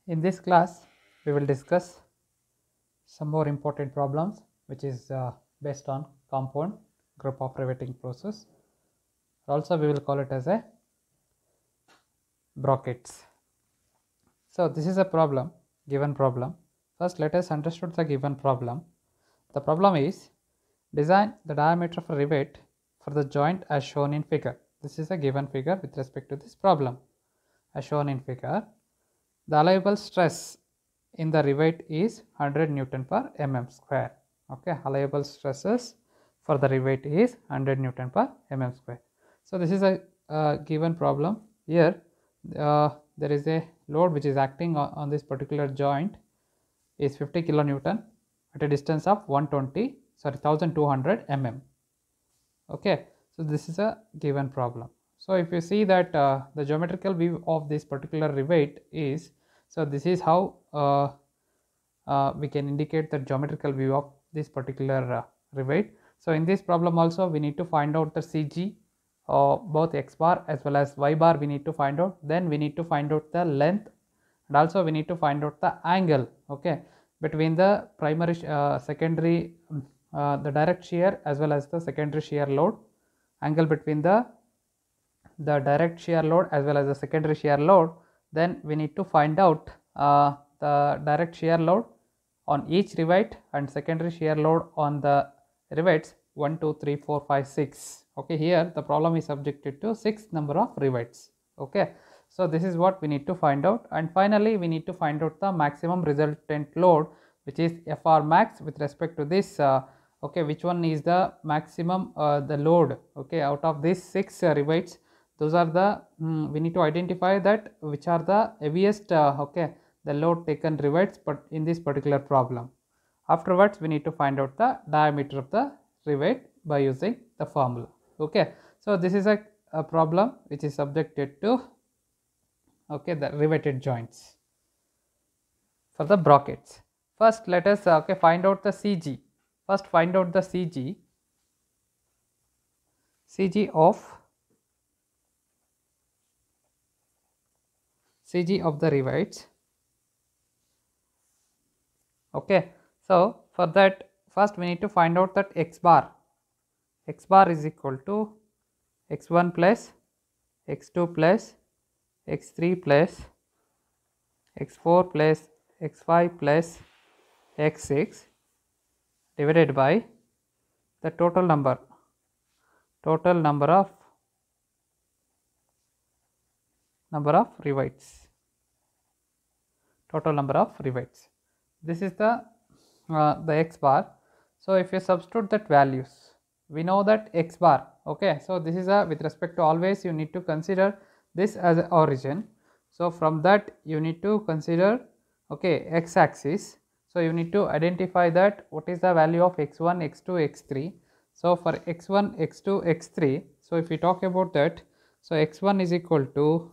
In this class, we will discuss some more important problems which is based on compound group of riveting process. Also, we will call it as a brackets. So, this is a problem, given problem. First, let us understand the given problem. The problem is design the diameter of a rivet for the joint as shown in figure. This is a given figure with respect to this problem as shown in figure. The allowable stress in the rivet is 100 Newton per mm square. Okay, allowable stresses for the rivet is 100 Newton per mm square. So this is a given problem. Here there is a load which is acting on this particular joint is 50 kilonewton at a distance of 1200 mm. Okay, so this is a given problem. So if you see that the geometrical view of this particular rivet is, so this is how we can indicate the geometrical view of this particular rivet. So in this problem also we need to find out the CG, both x bar as well as y bar we need to find out. Then we need to find out the length, and also we need to find out the angle, okay, between the primary secondary the direct shear as well as the secondary shear load, angle between the direct shear load as well as the secondary shear load. Then we need to find out the direct shear load on each rivet and secondary shear load on the rivets 1 2 3 4 5 6. Okay, here the problem is subjected to 6 number of rivets. Okay, so this is what we need to find out, and finally we need to find out the maximum resultant load, which is Fr max with respect to this okay, which one is the maximum the load, okay, out of these 6 rivets. Those are the we need to identify that which are the heaviest okay, the load taken rivets but in this particular problem. Afterwards we need to find out the diameter of the rivet by using the formula. Okay, so this is a problem which is subjected to okay, the riveted joints. For the brackets, first let us okay, find out the CG. First find out the CG of the rivets. Okay, so for that first we need to find out that x bar is equal to x1 plus x2 plus x3 plus x4 plus x5 plus x6 divided by the total number of rivets, total number of rivets. This is the x bar. So if you substitute that values, we know that x bar, okay, so this is a with respect to, always you need to consider this as an origin. So from that you need to consider okay, x axis. So you need to identify that what is the value of x1, x2, x3. So for x1, x2, x3, so if we talk about that, so x1 is equal to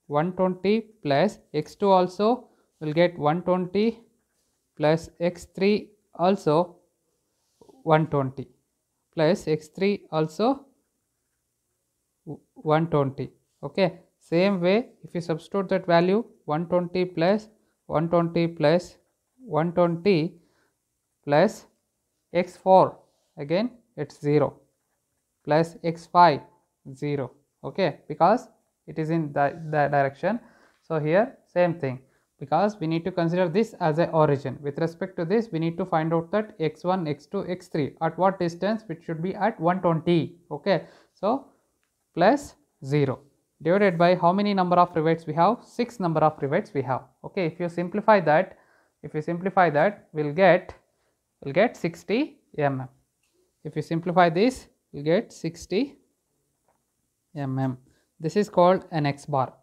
120 plus x2 also will get 120 plus x3 also 120 plus x3 also 120. Okay, same way if you substitute that value 120 plus 120 plus 120 plus x4, again it's 0 plus x5 0. Okay, because it is in the direction. So here same thing, because we need to consider this as a origin. With respect to this we need to find out that x1, x2, x3 at what distance, which should be at 120. Okay, so plus 0 divided by how many number of rivets we have? 6 number of rivets we have. Okay, if you simplify that, we'll get 60 mm. If you simplify this, you get 60 mm. This is called an x bar.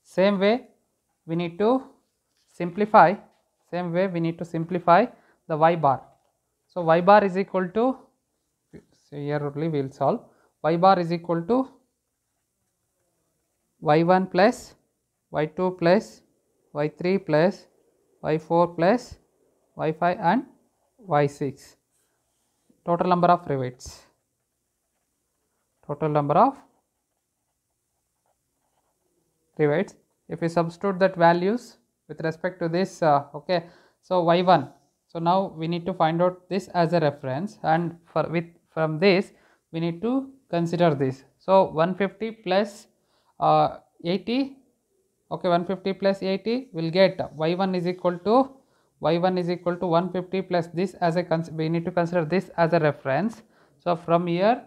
Same way we need to simplify the y bar. So y bar is equal to, so here only we will solve, y bar is equal to y1 plus y2 plus y3 plus y4 plus y5 and y6, total number of rivets. total number of rivets. If we substitute that values with respect to this, okay, so y1, so now we need to find out this as a reference, and from this we need to consider this. So 150 plus 80, okay, 150 plus 80 will get y1 is equal to 150 plus this as a we need to consider this as a reference. So from here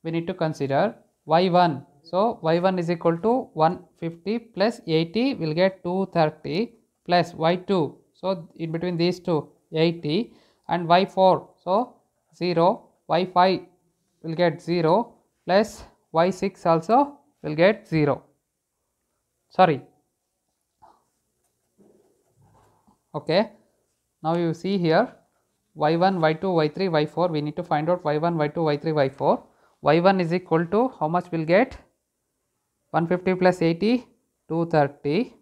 we need to consider y1. So y1 is equal to 150 plus 80 will get 230 plus y2. So in between these two 80 and y4, so 0, y5 will get 0 plus y6 also will get 0. Sorry. Okay. Now you see here y1, y2, y3, y4. We need to find out y1, y2, y3, y4. y1 is equal to how much will get 150 plus 80, 230,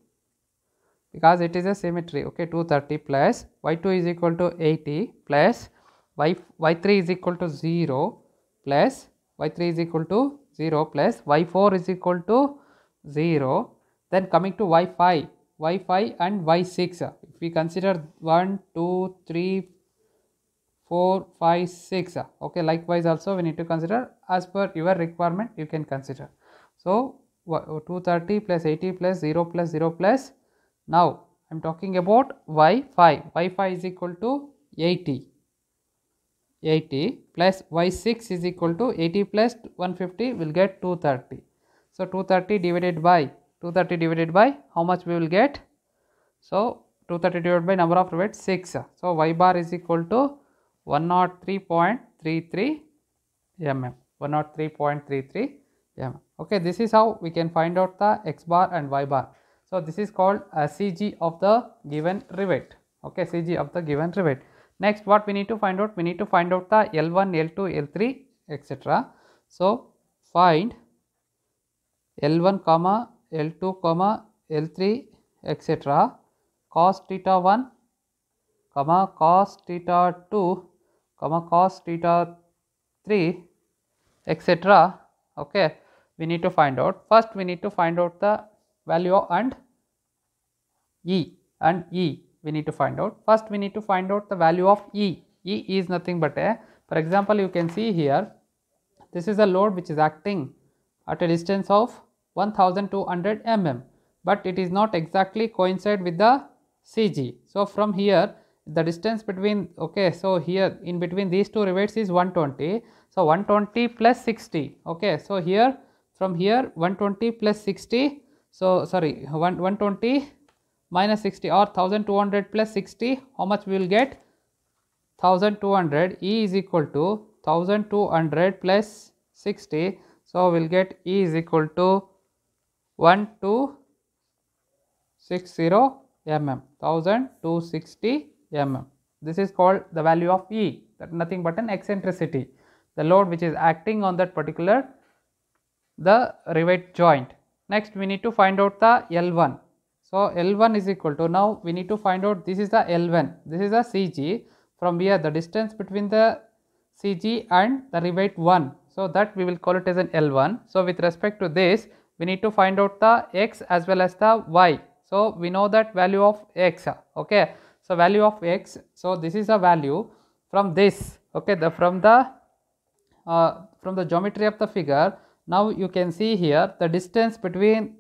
because it is a symmetry. Okay, 230 plus y2 is equal to 80 plus y3 is equal to 0 plus y3 is equal to 0 plus y4 is equal to 0. Then coming to y5 and y6, if we consider 1, 2, 3, 4, 5, 6, okay, likewise also we need to consider as per your requirement you can consider. So 230 plus 80 plus 0 plus 0 plus, now I am talking about y5 is equal to 80 plus y6 is equal to 80 plus 150 will get 230. So 230 divided by how much we will get? So 230 divided by number of rivets 6. So y bar is equal to 103.33 mm. 103.33 mm. Okay, this is how we can find out the x bar and y bar. So this is called a CG of the given rivet. Okay, CG of the given rivet. Next, what we need to find out? We need to find out the L1, L2, L3, etc. So find L1, comma L2, comma L3, etc. cos theta 1, comma cos theta 2, comma cos theta 3, etc. Okay, we need to find out. First, we need to find out the value and E we need to find out. First, we need to find out the value of E. E is nothing but a, for example, you can see here, this is a load which is acting at a distance of 1200 mm, but it is not exactly coincide with the CG. So from here the distance between, okay, so here in between these two rivets is 120. So 120 plus 60. Okay, so here from here 120 plus 60. So sorry, 120 minus 60 or 1200 plus 60. How much we will get? 1200. E is equal to 1200 plus 60. So we will get E is equal to 1260 mm. 1260 mm. This is called the value of E, that nothing but an eccentricity, the load which is acting on that particular the rivet joint. Next, we need to find out the L1. So L1 is equal to, now we need to find out, this is the L1, this is the CG. From here the distance between the CG and the rivet 1, so that we will call it as an L1. So with respect to this, we need to find out the X as well as the Y. So we know that value of X. Okay, so value of X, so this is a value from this. Okay, from the geometry of the figure. Now you can see here the distance between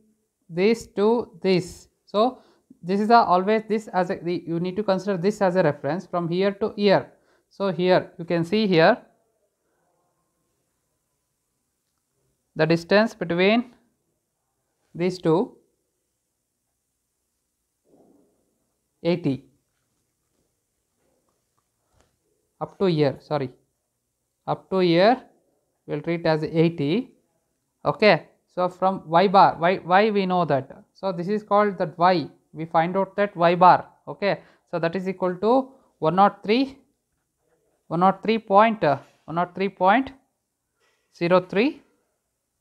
this to this. So this is always this as a, you need to consider this as a reference from here to here. So here you can see here the distance between these two 80 up to here, sorry, up to here we will treat as 80. Okay, so from y bar, y we know that, so this is called that y, we find out that y bar. Okay, so that is equal to 103.03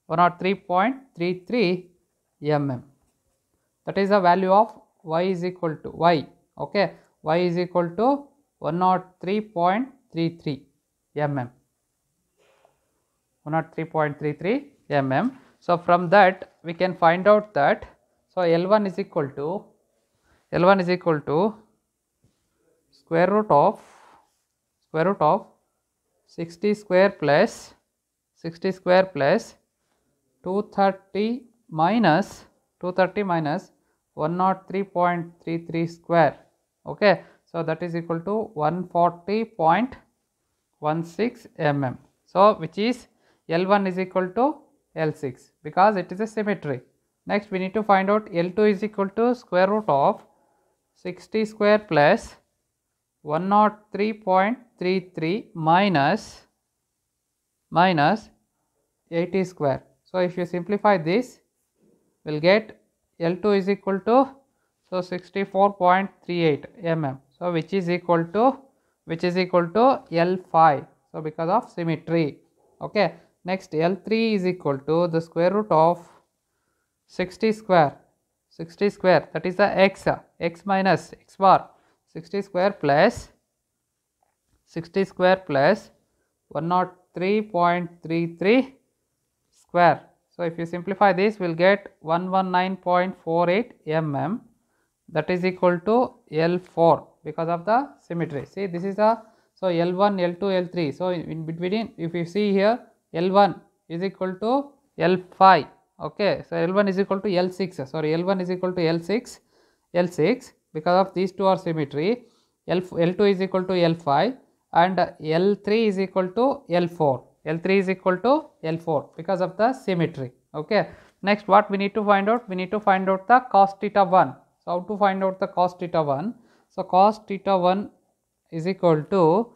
103.33 mm. That is the value of y is equal to y. Okay, y is equal to 103.33 mm. 103.33 mm. So from that we can find out that, so L1 is equal to square root of 60 square plus 230 minus 103.33 square. Okay, so that is equal to 140.16 mm. So which is L1 is equal to L6 because it is a symmetry. Next we need to find out L2 is equal to square root of 60 square plus 103.33 minus 80 square. So if you simplify this, we'll get L2 is equal to 64.38 mm. So which is equal to L5. So because of symmetry. Okay. Next L3 is equal to the square root of 60 square, that is the x minus x bar, 60 square plus 103.33 square. So if you simplify this, we'll get 119.48 mm, that is equal to L4 because of the symmetry. See, this is the, so L1, L2, L3. So in between, if you see here, L1 is equal to L5. Okay, so L1 is equal to L6. Sorry, L1 is equal to L6 because of these two are symmetry. L2 is equal to L5 and L3 is equal to L4. L3 is equal to L4 because of the symmetry. Okay. Next, what we need to find out? We need to find out the cos theta 1. So how to find out the cos theta 1? So cos theta 1 is equal to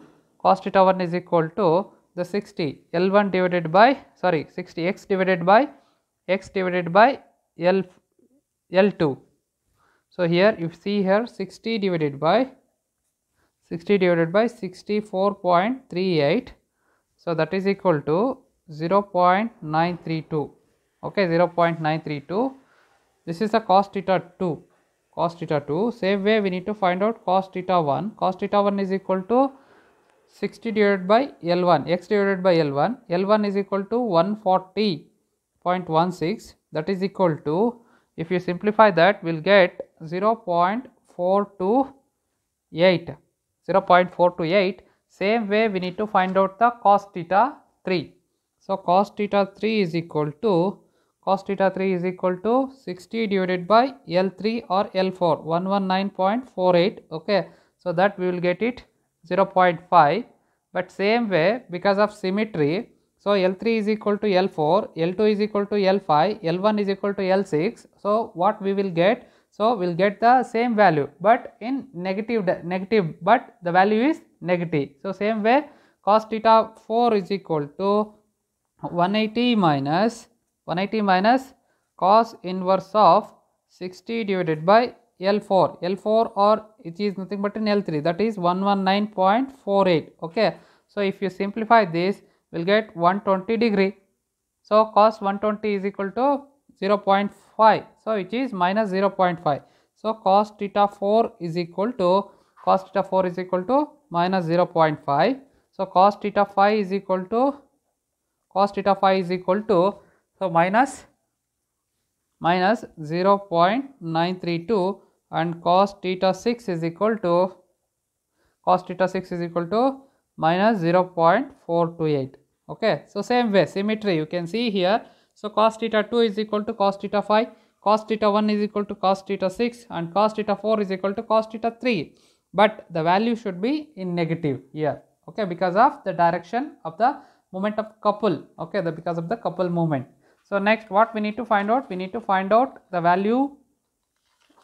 the 60 L1 divided by 60 x divided by L2. So here you see here 60 divided by 64.38. So that is equal to 0.932. Okay, 0.932. This is the cos theta 2. Same way we need to find out cos theta 1. Cos theta 1 is equal to 60 divided by L1, x divided by L1. L1 is equal to 140.16. That is equal to, if you simplify that, we'll get 0.428. Same way we need to find out the cos theta 3. So cos theta 3 is equal to 60 divided by L3 or L4, 119.48. Okay, so that we will get it 0.5. But same way, because of symmetry, so L3 is equal to L4, L2 is equal to L5, L1 is equal to L6. So what we will get? So we'll get the same value but in negative, but the value is negative. So same way, cos theta 4 is equal to 180 minus cos inverse of 60 divided by L4 or it is nothing but in L3, that is 119.48. okay, so if you simplify this, we'll get 120 degree. So cos 120 is equal to 0.5, so which is minus 0.5. so cos theta 4 is equal to minus 0.5. so cos theta 5 is equal to so minus 0.932, and cos theta 6 is equal to minus 0.428. okay, so same way, symmetry you can see here. So cos theta 2 is equal to cos theta 5, cos theta 1 is equal to cos theta 6, and cos theta 4 is equal to cos theta 3, but the value should be in negative here. Okay, because of the direction of the moment of couple. Okay, because of the couple movement. So next, what we need to find out? We need to find out the value.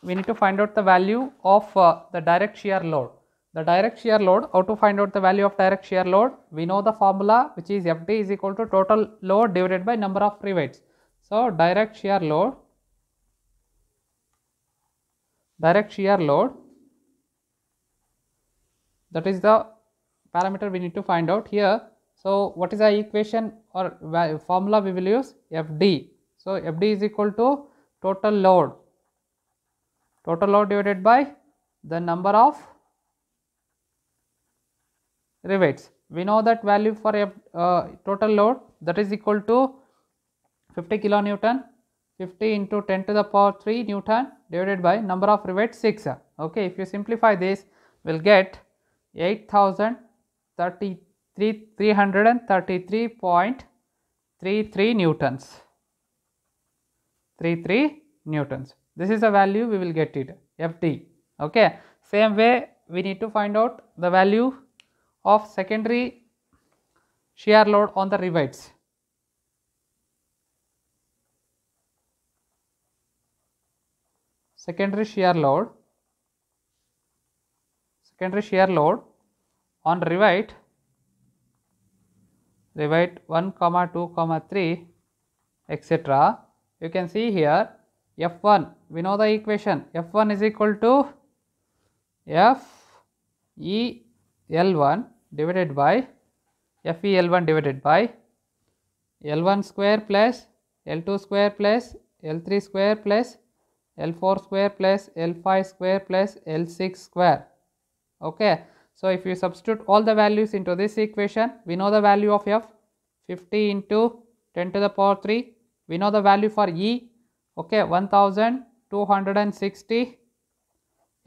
We need to find out the value of the direct shear load. The direct shear load. How to find out the value of direct shear load? We know the formula, which is FD is equal to total load divided by number of rivets. So direct shear load. That is the parameter we need to find out here. So what is the equation or formula we will use? FD. So FD is equal to total load divided by the number of rivets. we know that value for total load, that is equal to 50 kilonewton, 50 into 10 to the power 3 Newton divided by number of rivets 6. Okay, if you simplify this, we'll get 333.33 newtons. 33 newtons. This is the value we will get it, FD. Okay, same way we need to find out the value of secondary shear load on the rivets. Secondary shear load on rivet 1, 2, 3, etc. You can see here F1, we know the equation, F1 is equal to FEL1 divided by FEL1 divided by L1 square plus L2 square plus L3 square plus L4 square plus L5 square plus L6 square. Okay, so if you substitute all the values into this equation, we know the value of F, 50 into 10 to the power 3. We know the value for E, okay, 1260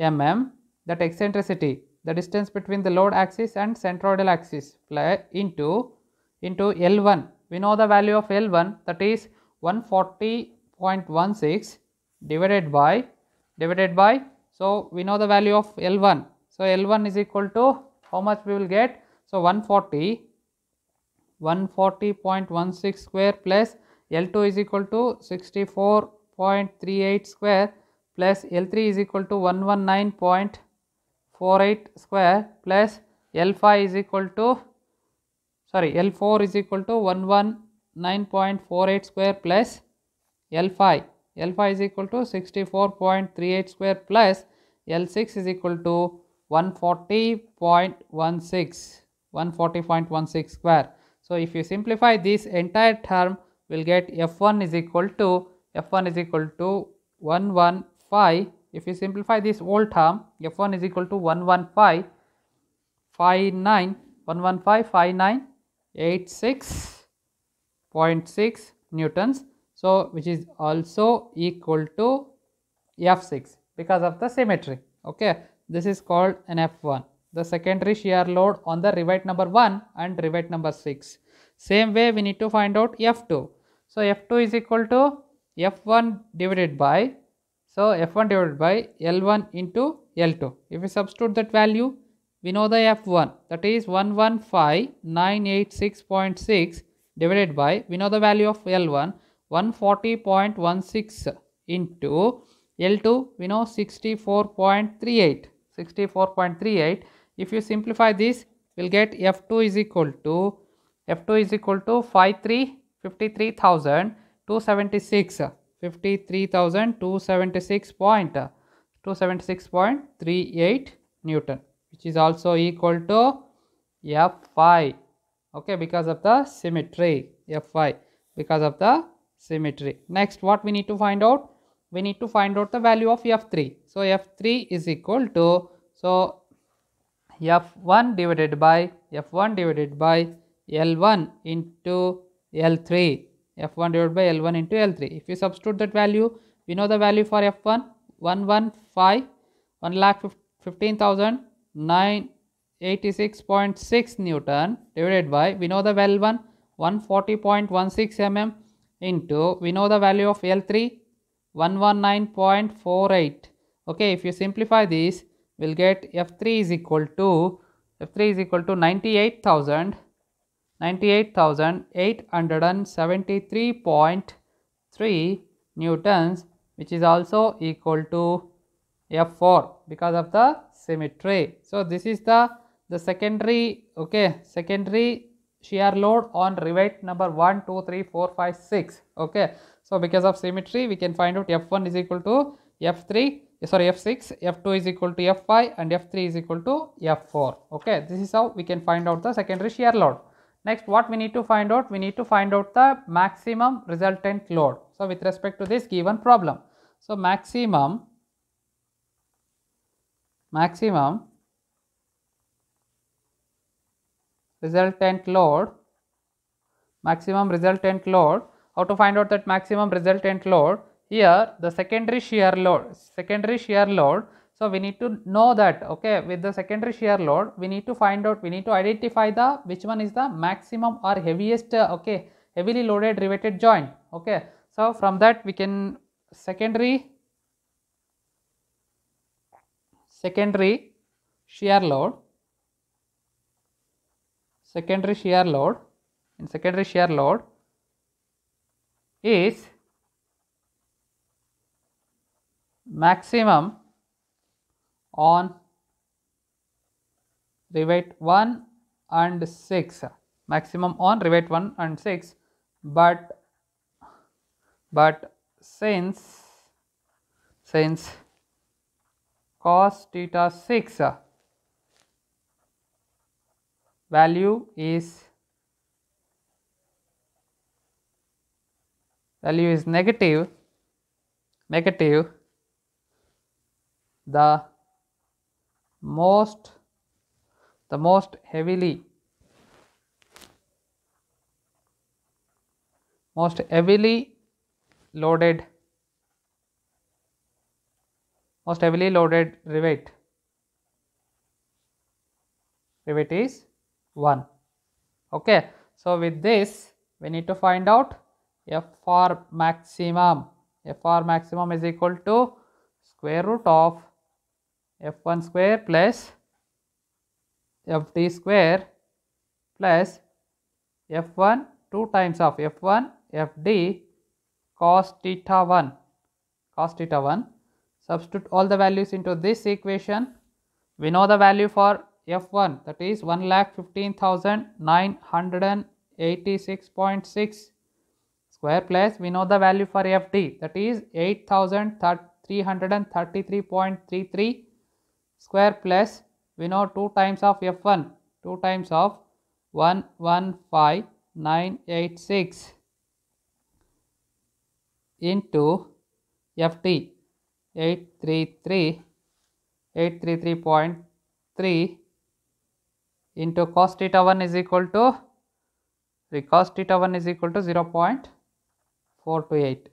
mm. That eccentricity, the distance between the load axis and centroidal axis, into L1. We know the value of L1, that is 140.16 divided by, so we know the value of L1. So L1 is equal to how much we will get? So 140.16 square plus L2 is equal to 64.38 square plus L3 is equal to 119.48 square plus L5 is equal to, L4 is equal to 119.48 square plus L5 is equal to 64.38 square plus L6 is equal to 140.16 square. So if you simplify this entire term, we'll get F1 is equal to 115. If you simplify this whole term, F1 is equal to 115.86.6 newtons. So which is also equal to F6 because of the symmetry. Okay, this is called an F1, the secondary shear load on the rivet number 1 and rivet number 6. Same way we need to find out F2. So F2 is equal to F1 divided by, L1 into L2. If we substitute that value, we know the F1, that is 115,986.6 divided by, we know the value of L1, 140.16 into L2, we know 64.38. If you simplify this, we'll get F2 is equal to 53,276.276.38 Newton, which is also equal to F5. Okay, because of the symmetry, F5 because of the symmetry. Next, what we need to find out? We need to find out the value of F3. So F3 is equal to, so F1 divided by L1 into L3. F1 divided by L1 into L3. If you substitute that value, we know the value for F1, 1,15,986.6 Newton divided by, we know the L1, 140.16 mm into, we know the value of L3, 119.48. Okay, if you simplify this, we'll get F3 is equal to 98,873.3 newtons, which is also equal to F4 because of the symmetry. So this is the secondary, okay, secondary shear load on rivet number 1, 2, 3, 4, 5, 6. Okay, so because of symmetry, we can find out F1 is equal to F6, F2 is equal to F5, and F3 is equal to F4. Okay, this is how we can find out the secondary shear load. Next, what we need to find out? We need to find out the maximum resultant load. So with respect to this given problem, so maximum resultant load, maximum resultant load. How to find out that maximum resultant load? Here the secondary shear load, so we need to know that, okay, with the secondary shear load we need to find out, we need to identify the which one is the maximum or heaviest, okay, heavily loaded riveted joint. Okay, so from that we can secondary shear load, secondary shear load is maximum on rivet 1 and 6, maximum on rivet 1 and 6, but since cos theta 6 value is negative, the most heavily loaded rivet is 1. Okay, so with this we need to find out Fr maximum. Fr maximum is equal to square root of F1 square plus Fd square plus F1 2 times of F1 Fd cos theta 1. Substitute all the values into this equation. We know the value for F1, that is 1,15,986.6 square, plus we know the value for Fd, that is 8,333.33 square, plus we know 2 times of F1, 2 times of 115,986 into Fd 833.3 into cos theta 1 is equal to 0.428.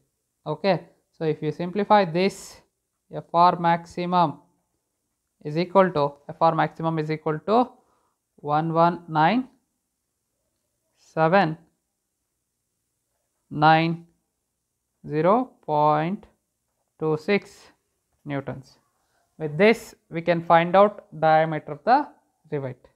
Okay, so if you simplify this, Fr maximum is equal to 119790.26 newtons. With this we can find out diameter of the rivet.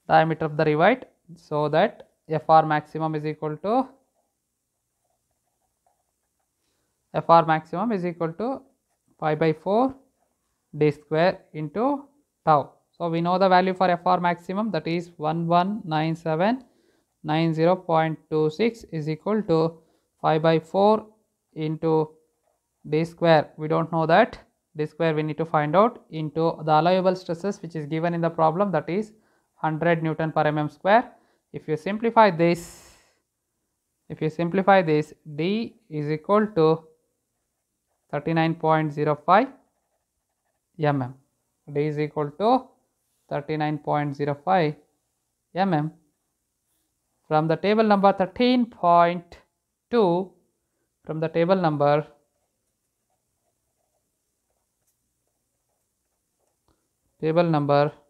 Diameter of the rivet, so that Fr maximum is equal to pi by 4 d square into tau. So we know the value for Fr maximum, that is 119790.26 is equal to 5 by 4 into d square. We don't know that, d square we need to find out, into the allowable stresses which is given in the problem, that is 100 Newton per mm square. If you simplify this, d is equal to 39.05 mm. D is equal to 39.05 mm. From the table number 13.2, from the table number 13.2,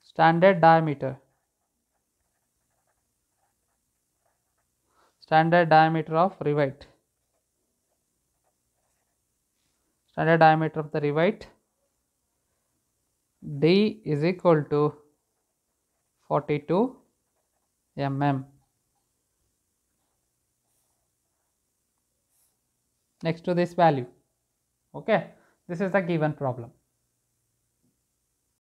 standard diameter of rivet. Standard diameter of the rivet, D is equal to 42 mm. Next to this value. Okay, this is the given problem.